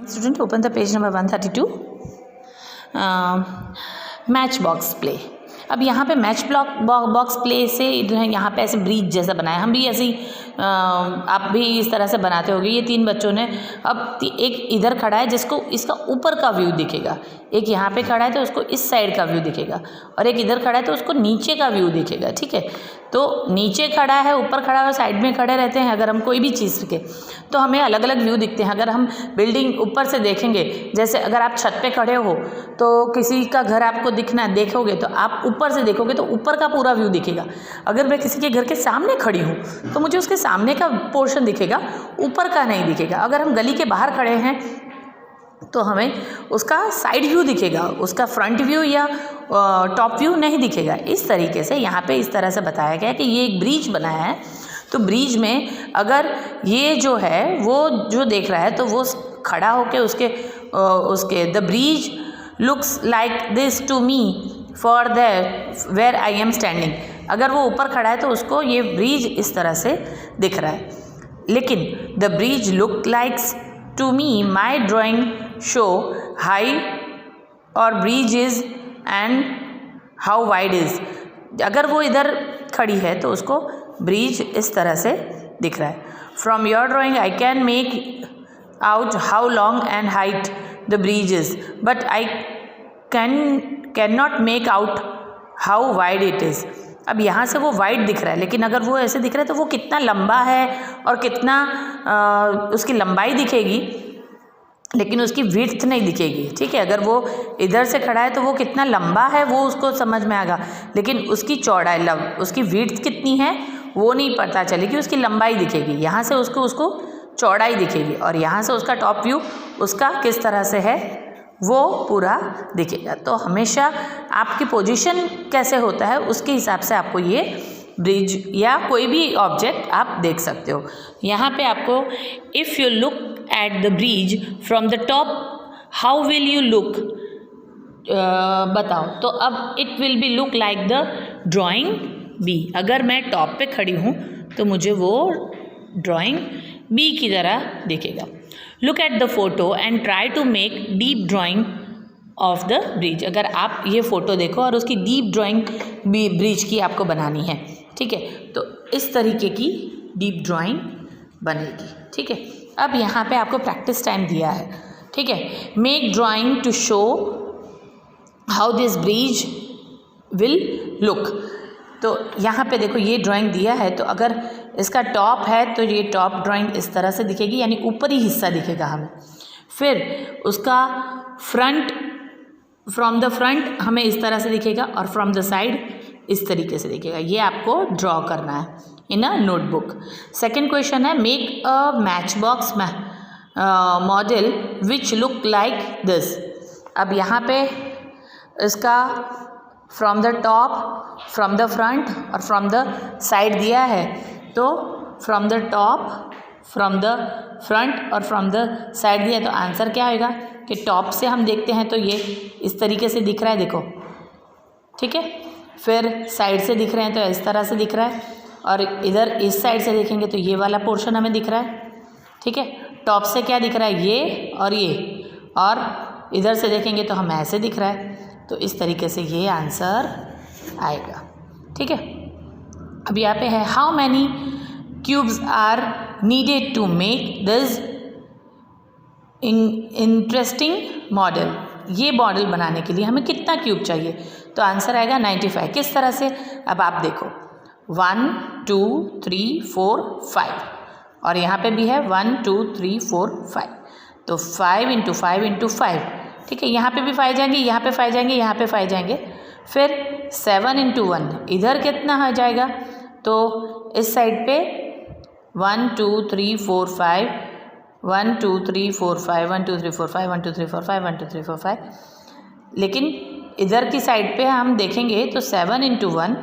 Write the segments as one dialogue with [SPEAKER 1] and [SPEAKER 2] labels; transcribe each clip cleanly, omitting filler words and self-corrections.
[SPEAKER 1] Student, open the page number 132. Match box play. अब यहाँ पे मैच बॉक्स प्ले से यहाँ पे ऐसे ब्रिज जैसा बनाया. हम भी ऐसे ही आप भी इस तरह से बनाते होगे. ये तीन बच्चों ने अब एक इधर खड़ा है जिसको इसका ऊपर का व्यू दिखेगा, एक यहाँ पे खड़ा है तो उसको इस साइड का व्यू दिखेगा, और एक इधर खड़ा है तो उसको नीचे का व्यू दिखेगा. ठीक है, तो नीचे खड़ा है, ऊपर खड़ा है, साइड में खड़े रहते हैं. अगर हम कोई भी चीज़ के तो हमें अलग अलग व्यू दिखते हैं. अगर हम बिल्डिंग ऊपर से देखेंगे, जैसे अगर आप छत पे खड़े हो तो किसी का घर आपको देखोगे तो आप ऊपर से देखोगे तो ऊपर का पूरा व्यू दिखेगा. अगर मैं किसी के घर के सामने खड़ी हूँ तो मुझे उसके सामने का पोर्शन दिखेगा, ऊपर का नहीं दिखेगा. अगर हम गली के बाहर खड़े हैं तो हमें उसका साइड व्यू दिखेगा, उसका फ्रंट व्यू या टॉप व्यू नहीं दिखेगा. इस तरीके से यहाँ पे इस तरह से बताया गया कि ये एक ब्रिज बनाया है. तो ब्रिज में अगर ये जो है वो जो देख रहा है तो वो खड़ा होके उसके the bridge looks like this to me for that where I am standing. अगर वो ऊपर खड़ा है तो उसको ये ब्रिज इस तरह से दिख रहा है. लेकिन the bridge look likes to me my drawing show high or bridge is and how wide is. अगर वो इधर खड़ी है तो उसको ब्रिज इस तरह से दिख रहा है. From your drawing I can make out how long and height the bridge is, but I can not make out how wide it is. अब यहाँ से वो वाइड दिख रहा है, लेकिन अगर वो ऐसे दिख रहा है तो वो कितना लंबा है और कितना उसकी लंबाई दिखेगी, लेकिन उसकी विड्थ नहीं दिखेगी. ठीक है, अगर वो इधर से खड़ा है तो वो कितना लंबा है वो उसको समझ में आएगा, लेकिन उसकी चौड़ाई उसकी विड्थ कितनी है वो नहीं पता चलेगी, उसकी लंबाई दिखेगी. यहाँ से उसको चौड़ाई दिखेगी, और यहाँ से उसका टॉप व्यू उसका किस तरह से है वो पूरा दिखेगा. तो हमेशा आपकी पोजीशन कैसे होता है उसके हिसाब से आपको ये ब्रिज या कोई भी ऑब्जेक्ट आप देख सकते हो. यहाँ पे आपको if you look at the bridge from the top how will you look बताओ. तो अब it will be look like the drawing B. अगर मैं टॉप पे खड़ी हूँ तो मुझे वो ड्राइंग बी की तरह दिखेगा. Look at the photo and try to make deep drawing of the bridge. अगर आप ये फ़ोटो देखो और उसकी डीप ड्राइंग ब्रिज की आपको बनानी है. ठीक है, तो इस तरीके की डीप ड्राइंग बनेगी. ठीक है, अब यहाँ पे आपको प्रैक्टिस टाइम दिया है. ठीक है, make drawing to show how this bridge will look. तो यहाँ पे देखो ये ड्राइंग दिया है, तो अगर इसका टॉप है तो ये टॉप ड्राइंग इस तरह से दिखेगी, यानी ऊपरी हिस्सा दिखेगा हमें. फिर उसका फ्रंट, फ्रॉम द फ्रंट हमें इस तरह से दिखेगा, और फ्रॉम द साइड इस तरीके से दिखेगा. ये आपको ड्रॉ करना है इन अ नोटबुक. सेकेंड क्वेश्चन है make a match box model which look like this. अब यहाँ पे इसका from the top, from the front और फ्रॉम द साइड दिया है. तो from the top, from the front और फ्रॉम द साइड दिया है. तो आंसर क्या आएगा कि टॉप से हम देखते हैं तो ये इस तरीके से दिख रहा है, देखो. ठीक है, फिर साइड से दिख रहे हैं तो इस तरह से दिख रहा है, और इधर इस साइड से देखेंगे तो ये वाला पोर्शन हमें दिख रहा है. ठीक है, टॉप से क्या दिख रहा है, ये और ये, और इधर से देखेंगे तो हमें ऐसे दिख रहा है. तो इस तरीके से ये आंसर आएगा. ठीक है, अब यहाँ पे है how many cubes are needed to make this interesting model. ये मॉडल बनाने के लिए हमें कितना क्यूब चाहिए. तो आंसर आएगा 95. किस तरह से, अब आप देखो 1 2 3 4 5, और यहाँ पे भी है 1 2 3 4 5. तो 5 इंटू 5 इंटू 5. ठीक है, यहाँ पे भी 5 जाएंगे, यहाँ पे 5 जाएंगे, यहाँ पे 5 जाएंगे. फिर 7 इंटू 1, इधर कितना हो जाएगा, तो इस साइड पे 1 2 3 4 5, 1 2 3 4 5, 1 2 3 4 5, 1 2 3 4 5, 1 2 3 4 5. लेकिन इधर की साइड पे हम देखेंगे तो 7 into 1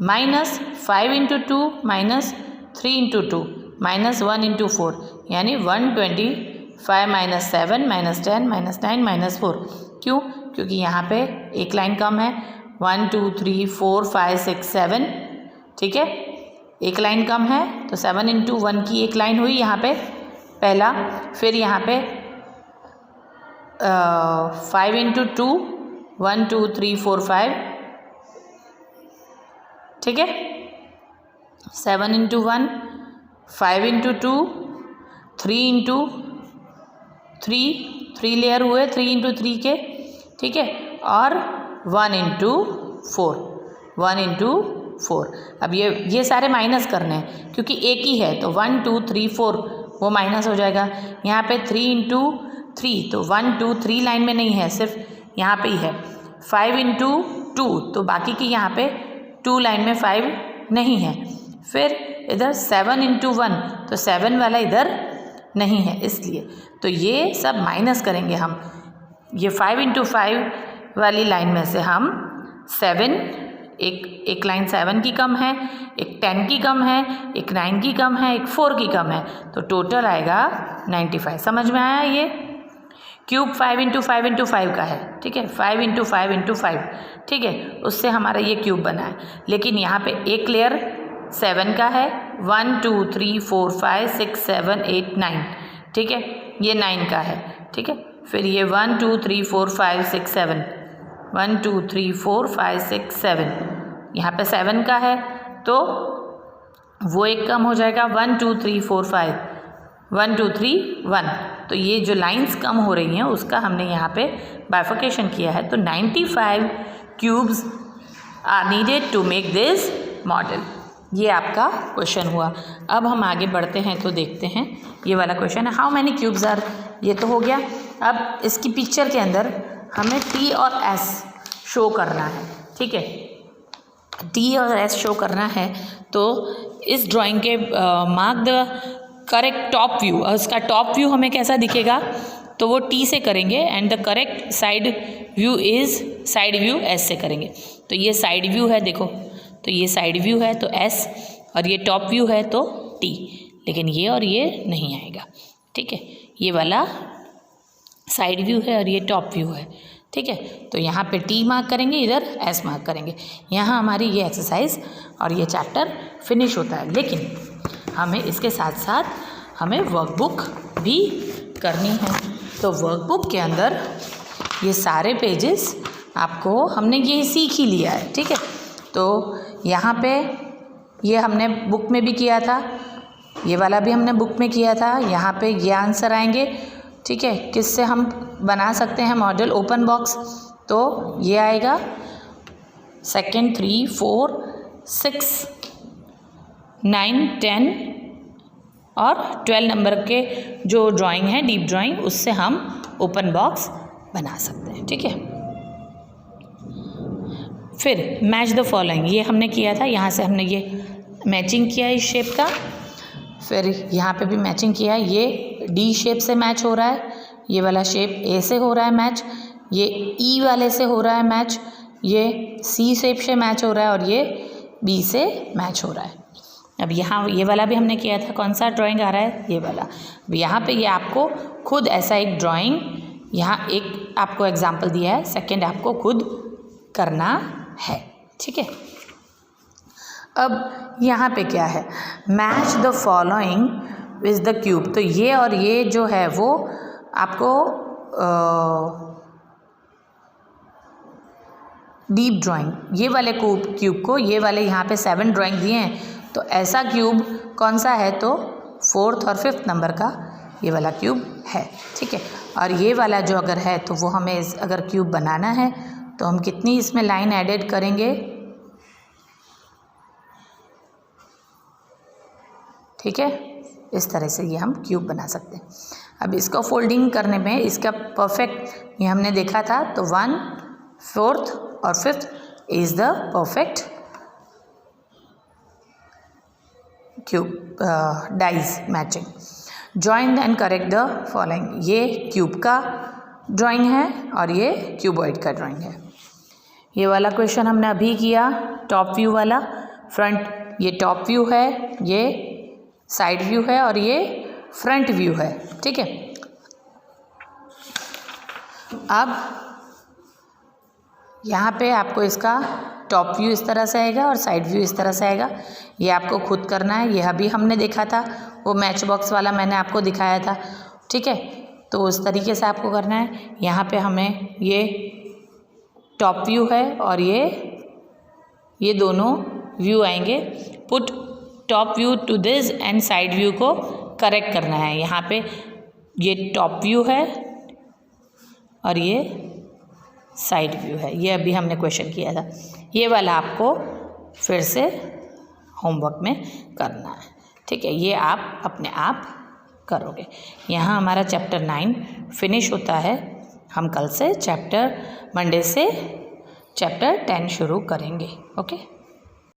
[SPEAKER 1] minus 5 into 2 minus 3 into 2 minus 1 into 4, यानी 125 माइनस 7 माइनस 10 माइनस 9 माइनस 4. क्यों? क्योंकि यहाँ पे एक लाइन कम है. 1 2 3 4 5 6 7. ठीक है, एक लाइन कम है, तो 7 इंटू 1 की एक लाइन हुई यहाँ पे पहला. फिर यहाँ पे 5 इंटू 2 1 2 3 4 5, ठीक है। 7 इंटू 1 5 इंटू 2 3 इंटू 3 लेयर हुए 3 इंटू 3 के, ठीक है। और 1 इंटू 4। अब ये सारे माइनस करने हैं क्योंकि एक ही है, तो 1 2 3 4 वो माइनस हो जाएगा। यहाँ पे 3 इंटू 3, तो 1 2 3 लाइन में नहीं है, सिर्फ यहाँ पे ही है। 5 इंटू 2, तो बाकी की यहाँ पे 2 लाइन में 5 नहीं है। फिर इधर 7 इंटू 1, तो 7 वाला इधर नहीं है, इसलिए तो ये सब माइनस करेंगे हम। ये 5 इंटू 5 वाली लाइन में से हम 7, एक लाइन 7 की कम है, एक 10 की कम है, एक 9 की कम है, एक 4 की कम है, तो टोटल आएगा 95। समझ में आया? ये क्यूब 5 इंटू 5 इंटू 5 का है, ठीक है। 5 इंटू 5 इंटू 5, ठीक है, उससे हमारा ये क्यूब बना है। लेकिन यहाँ पे एक लेयर 7 का है, 1 2 3 4 5 6 7 8 9, ठीक है, ये 9 का है, ठीक है। फिर ये 1 2 3 4 5 6 7, 1 2 3 4 5 6 7, यहाँ पे 7 का है, तो वो एक कम हो जाएगा। 1 2 3 4 5, 1 2 3 1, तो ये जो लाइंस कम हो रही हैं उसका हमने यहाँ पे बाइफर्केशन किया है। तो 95 cubes are needed to make this model. ये आपका क्वेश्चन हुआ। अब हम आगे बढ़ते हैं तो देखते हैं ये वाला क्वेश्चन है, हाउ मैनी क्यूब्स आर। ये तो हो गया। अब इसकी पिक्चर के अंदर हमें T और S शो करना है, ठीक है। T और S शो करना है, तो इस ड्राइंग के mark the correct top view. और इसका टॉप व्यू हमें कैसा दिखेगा, तो वो T से करेंगे, and the correct side view is side view S से करेंगे। तो ये साइड व्यू है, देखो, तो ये साइड व्यू है तो S, और ये टॉप व्यू है तो T, लेकिन ये और ये नहीं आएगा, ठीक है। ये वाला साइड व्यू है और ये टॉप व्यू है, ठीक है। तो यहाँ पे T मार्क करेंगे, इधर S मार्क करेंगे। यहाँ हमारी ये एक्सरसाइज और ये चैप्टर फिनिश होता है। लेकिन हमें इसके साथ साथ हमें वर्कबुक भी करनी है। तो वर्कबुक के अंदर ये सारे पेजेस आपको हमने ये सीख ही लिया है, ठीक है। तो यहाँ पे ये हमने बुक में भी किया था, ये वाला भी हमने बुक में किया था। यहाँ पे ये आंसर आएंगे, ठीक है। किससे हम बना सकते हैं मॉडल, ओपन बॉक्स, तो ये आएगा 2, 3, 4, 6, 9, 10 और 12 नंबर के जो ड्राइंग है, डीप ड्राइंग, उससे हम ओपन बॉक्स बना सकते हैं, ठीक है। फिर मैच द फॉलोइंग, ये हमने किया था, यहाँ से हमने ये मैचिंग किया इस शेप का। फिर यहाँ पे भी मैचिंग किया है, ये डी शेप से मैच हो रहा है, ये वाला शेप ए से हो रहा है मैच, ये ई वाले से हो रहा है मैच, ये सी शेप से मैच हो रहा है, और ये बी से मैच हो रहा है। अब यहाँ ये वाला भी हमने किया था, कौन सा ड्राइंग आ रहा है, ये वाला। अब यहाँ पे ये आपको खुद ऐसा एक ड्राइंग, यहाँ एक आपको एग्जाम्पल दिया है, सेकेंड आपको खुद करना है, ठीक है। अब यहाँ पे क्या है, match the following with the cube. तो ये और ये जो है वो आपको डीप ड्राइंग, ये वाले क्यूब को, ये वाले यहाँ पे 7 ड्राइंग दिए हैं, तो ऐसा क्यूब कौन सा है, तो 4th और 5th नंबर का ये वाला क्यूब है, ठीक है। और ये वाला जो अगर है, तो वो हमें अगर क्यूब बनाना है तो हम कितनी इसमें लाइन एडेड करेंगे, ठीक है। इस तरह से ये हम क्यूब बना सकते हैं। अब इसको फोल्डिंग करने में इसका परफेक्ट, ये हमने देखा था, तो 1, 4th और 5th is the perfect cube dice matching. Join and correct the following, ये क्यूब का ड्राइंग है और ये क्यूबॉइड का ड्राइंग है। ये वाला क्वेश्चन हमने अभी किया, टॉप व्यू वाला, फ्रंट, ये टॉप व्यू है, ये साइड व्यू है और ये फ्रंट व्यू है, ठीक है। अब यहाँ पे आपको इसका टॉप व्यू इस तरह से आएगा और साइड व्यू इस तरह से आएगा। ये आपको खुद करना है, यह अभी हमने देखा था, वो मैच बॉक्स वाला मैंने आपको दिखाया था, ठीक है। तो उस तरीके से आपको करना है। यहाँ पे हमें ये टॉप व्यू है और ये दोनों व्यू आएंगे। Put top view to this and side view को करेक्ट करना है। यहाँ पे ये टॉप व्यू है और ये साइड व्यू है। ये अभी हमने क्वेश्चन किया था, ये वाला आपको फिर से होमवर्क में करना है, ठीक है। ये आप अपने आप करोगे। यहाँ हमारा चैप्टर 9 फिनिश होता है। हम कल से मंडे से चैप्टर 10 शुरू करेंगे। ओके।